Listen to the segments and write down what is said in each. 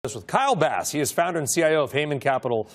With Kyle Bass. He is founder and CIO of Hayman Capital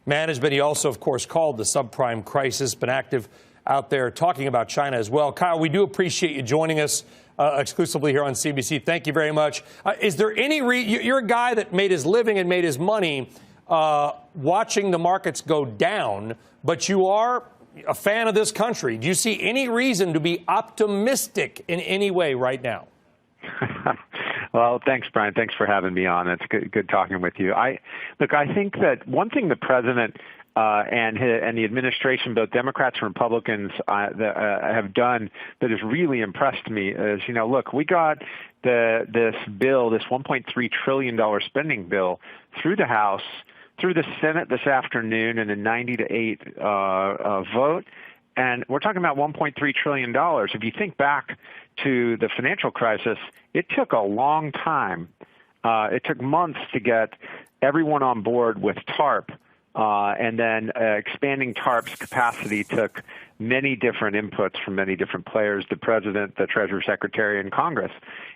Management. He also, of course, called the subprime crisis, been active out there talking about China as well. Kyle, we do appreciate you joining us exclusively here on CBC. Thank you very much. Is there any you're a guy that made his living and made his money watching the markets go down, but you are a fan of this country. Do you see any reason to be optimistic in any way right now? Well, thanks, Brian. Thanks for having me on. It's good talking with you. I think that one thing the president and the administration, both Democrats and Republicans, have done that has really impressed me is, look, we got this bill, this $1.3 trillion spending bill, through the House, through the Senate this afternoon in a 90-8 vote. And we're talking about $1.3 trillion. If you think back to the financial crisis, it took a long time. It took months to get everyone on board with TARP. And then expanding TARP's capacity took many different inputs from many different players, the president, the Treasury Secretary, and Congress.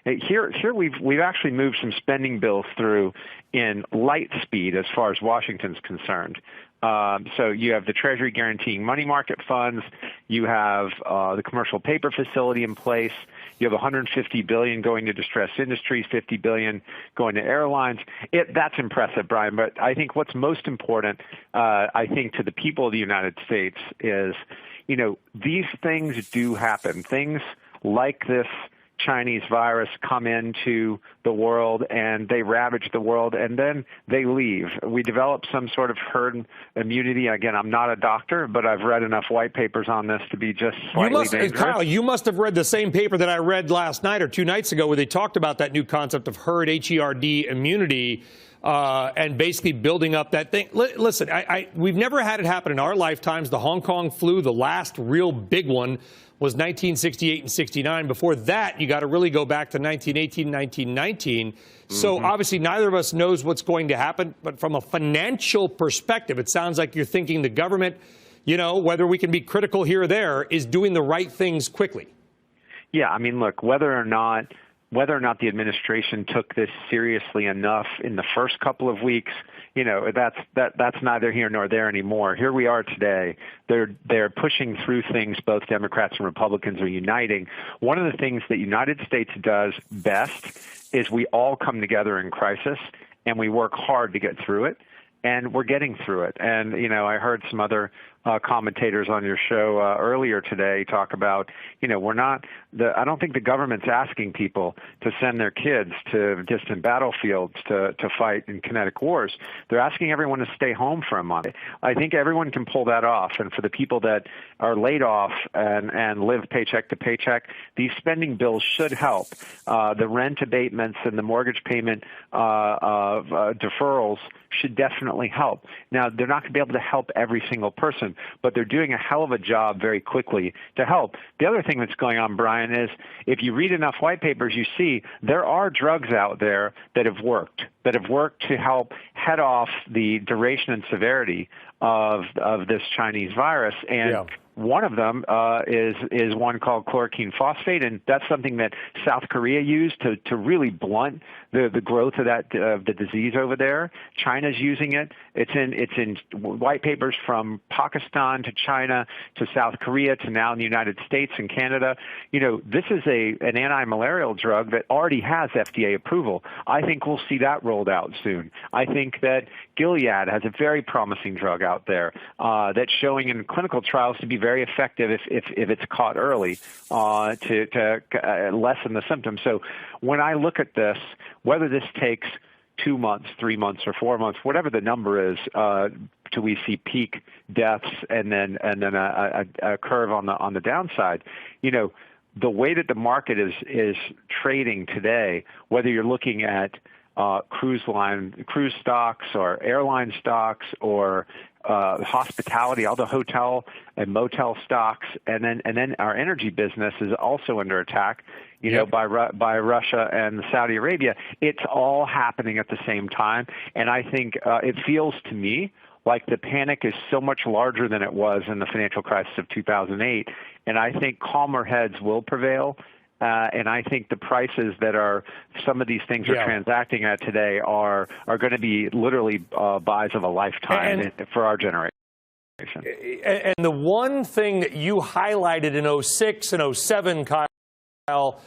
Here we've actually moved some spending bills through in light speed as far as Washington's concerned. So you have the Treasury guaranteeing money market funds. You have the commercial paper facility in place. You have $150 billion going to distressed industries, $50 billion going to airlines. That's impressive, Brian. But I think what's most important, I think, to the people of the United States is, these things do happen. Things like this Chinese virus come into the world and they ravage the world and then they leave. We develop some sort of herd immunity. Again, I'm not a doctor, but I've read enough white papers on this to be just slightly dangerous. Kyle, you must have read the same paper that I read last night or 2 nights ago where they talked about that new concept of herd, H-E-R-D, immunity. And basically building up that thing. Listen, we've never had it happen in our lifetimes. The Hong Kong flu, the last real big one, was 1968 and 69. Before that, you got to really go back to 1918, 1919. So obviously neither of us knows what's going to happen. But from a financial perspective, it sounds like you're thinking the government, whether we can be critical here or there, is doing the right things quickly. Yeah, I mean, look, whether or not the administration took this seriously enough in the first couple of weeks, that's neither here nor there anymore. Here we are today. They're pushing through things. Both Democrats and Republicans are uniting. One of the things that United States does best is we all come together in crisis and we work hard to get through it. And we're getting through it. And, I heard some other commentators on your show earlier today talk about, I don't think the government's asking people to send their kids to distant battlefields to fight in kinetic wars. They're asking everyone to stay home for a month. I think everyone can pull that off. And for the people that are laid off and live paycheck to paycheck, these spending bills should help. The rent abatements and the mortgage payment deferrals should definitely help. Now, they're not going to be able to help every single person, but they're doing a hell of a job very quickly to help. The other thing that's going on, Brian, is if you read enough white papers, you see there are drugs out there that have worked to help head off the duration and severity of this Chinese virus. And one of them is one called chloroquine phosphate, and that's something that South Korea used to really blunt the growth of the disease over there. China's using it. It's in white papers from Pakistan to China to South Korea to now in the United States and Canada. This is an anti-malarial drug that already has FDA approval. I think we'll see that rolled out soon. I think that Gilead has a very promising drug out there that's showing in clinical trials to be very effective if it's caught early to lessen the symptoms. So when I look at this, whether this takes 2 months, 3 months, or 4 months, whatever the number is, till we see peak deaths and then a curve on the downside, the way that the market is trading today, whether you're looking at cruise stocks or airline stocks or hospitality, all the hotel and motel stocks, and then our energy business is also under attack, by Russia and Saudi Arabia. It's all happening at the same time, and I think it feels to me like the panic is so much larger than it was in the financial crisis of 2008, and I think calmer heads will prevail. And I think the prices that some of these things are transacting at today are going to be literally buys of a lifetime for our generation. And the one thing that you highlighted in 06 and 07, Kyle,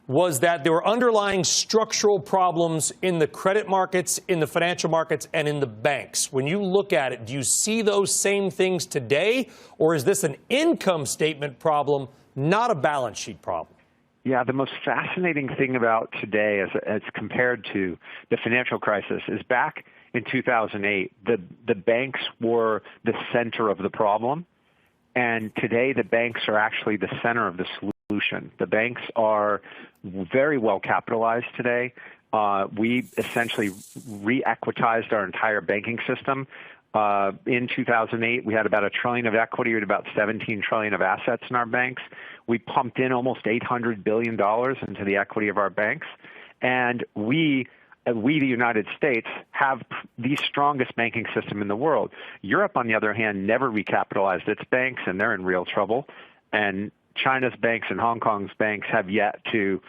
was that there were underlying structural problems in the credit markets, in the financial markets, and in the banks. When you look at it, do you see those same things today, or is this an income statement problem, not a balance sheet problem? Yeah, the most fascinating thing about today as compared to the financial crisis is back in 2008, the banks were the center of the problem. And today the banks are actually the center of the solution. The banks are very well capitalized today. We essentially re-equitized our entire banking system. In 2008, we had about $1 trillion of equity, we had about $17 trillion of assets in our banks. We pumped in almost $800 billion into the equity of our banks. And we, the United States, have the strongest banking system in the world. Europe, on the other hand, never recapitalized its banks, and they're in real trouble. And China's banks and Hong Kong's banks have yet to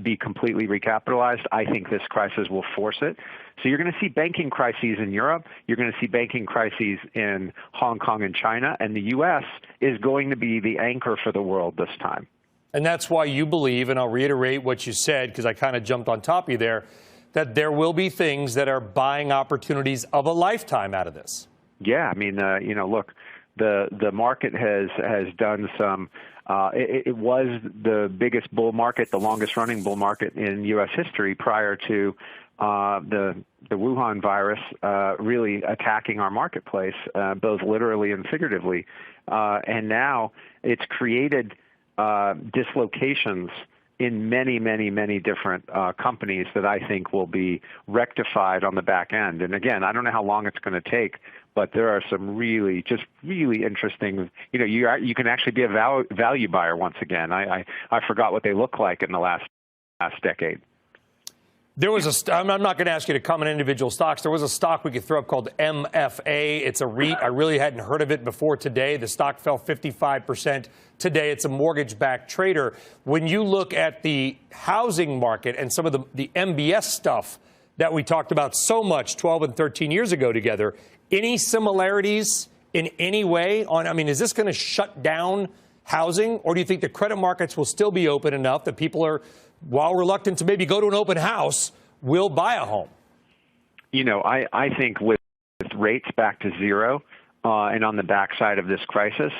be completely recapitalized. I think this crisis will force it. So you're going to see banking crises in Europe. You're going to see banking crises in Hong Kong and China. And the U.S. is going to be the anchor for the world this time. And that's why you believe, and I'll reiterate what you said because I kind of jumped on top of you there, that there will be things that are buying opportunities of a lifetime out of this. Yeah, I mean, look, the market has done some. It was the biggest bull market, the longest running bull market in U.S. history prior to the Wuhan virus really attacking our marketplace, both literally and figuratively. And now it's created dislocations in many, many, many different companies that I think will be rectified on the back end. And again, I don't know how long it's going to take, but there are some really interesting, you can actually be a value buyer once again. I forgot what they look like in the last decade. There was I'm not going to ask you to comment on individual stocks. There was a stock we could throw up called MFA. It's a REIT. I really hadn't heard of it before today. The stock fell 55% today. It's a mortgage-backed trader. When you look at the housing market and some of the MBS stuff that we talked about so much 12 and 13 years ago together, any similarities in any way is this going to shut down housing, or do you think the credit markets will still be open enough that people are, while reluctant to maybe go to an open house, will buy a home? I think with rates back to zero and on the backside of this crisis,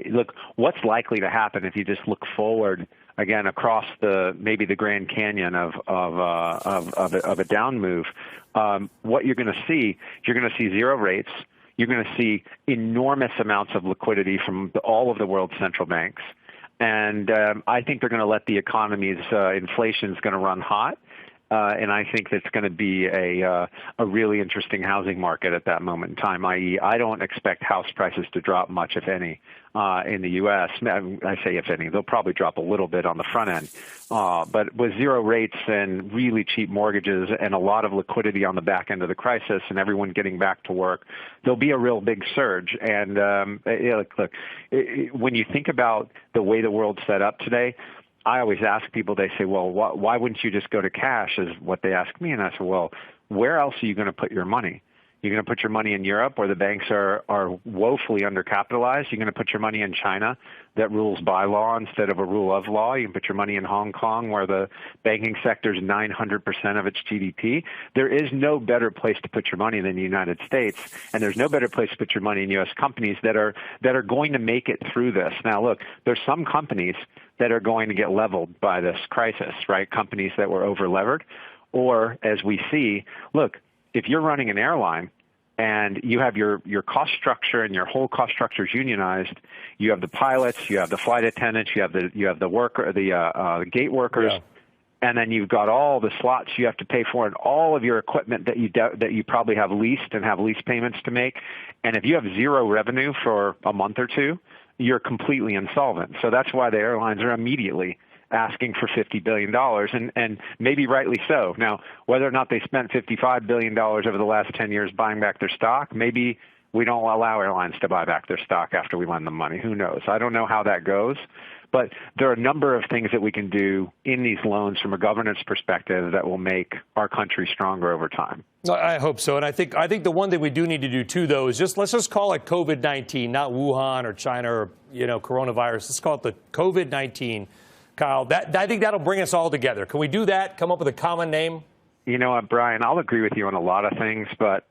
look, what's likely to happen if you just look forward again across maybe the Grand Canyon of a down move, what you're going to see zero rates. You're going to see enormous amounts of liquidity from all of the world's central banks. And I think they're going to let the economy's inflation is going to run hot. And I think that's going to be a really interesting housing market at that moment in time, i.e., I don't expect house prices to drop much, if any, in the U.S. I say if any. They'll probably drop a little bit on the front end. But with zero rates and really cheap mortgages and a lot of liquidity on the back end of the crisis and everyone getting back to work, there'll be a real big surge. And look, when you think about the way the world's set up today, I always ask people, they say, well, why wouldn't you just go to cash, is what they ask me. And I say, well, where else are you going to put your money? You're going to put your money in Europe, where the banks are woefully undercapitalized. You're going to put your money in China, that rules by law instead of a rule of law. You can put your money in Hong Kong, where the banking sector is 900% of its GDP. There is no better place to put your money than the United States, and there's no better place to put your money in U.S. companies that are going to make it through this. Now, look, there's some companies that are going to get leveled by this crisis, right? Companies that were over-levered, or as we see, look, if you're running an airline and you have your cost structure and your whole cost structure is unionized, you have the pilots, you have the flight attendants, you have the gate workers, and then you've got all the slots you have to pay for and all of your equipment that you probably have leased and have lease payments to make. And if you have zero revenue for a month or two, you're completely insolvent. So that's why the airlines are immediately asking for $50 billion, and maybe rightly so. Now, whether or not they spent $55 billion over the last 10 years buying back their stock, maybe we don't allow airlines to buy back their stock after we lend them money. Who knows? I don't know how that goes. But there are a number of things that we can do in these loans from a governance perspective that will make our country stronger over time. I hope so. And I think the one thing we do need to do, too, though, is let's just call it COVID-19, not Wuhan or China or, coronavirus. Let's call it the COVID-19, Kyle. I think that'll bring us all together. Can we do that? Come up with a common name? You know what, Brian, I'll agree with you on a lot of things, but,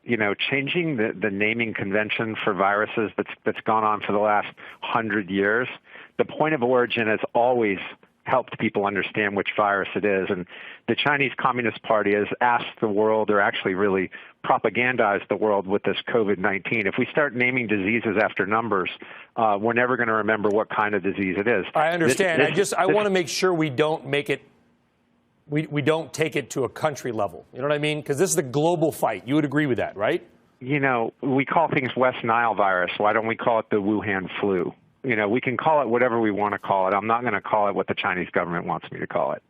changing the naming convention for viruses that's gone on for the last 100 years, the point of origin has always helped people understand which virus it is. And the Chinese Communist Party has asked the world, or actually really propagandized the world with this COVID-19. If we start naming diseases after numbers, we're never going to remember what kind of disease it is. I understand. I want to make sure we don't make it. We don't take it to a country level. You know what I mean? Because this is the global fight. You would agree with that, right? We call things West Nile virus. Why don't we call it the Wuhan flu? We can call it whatever we want to call it. I'm not going to call it what the Chinese government wants me to call it.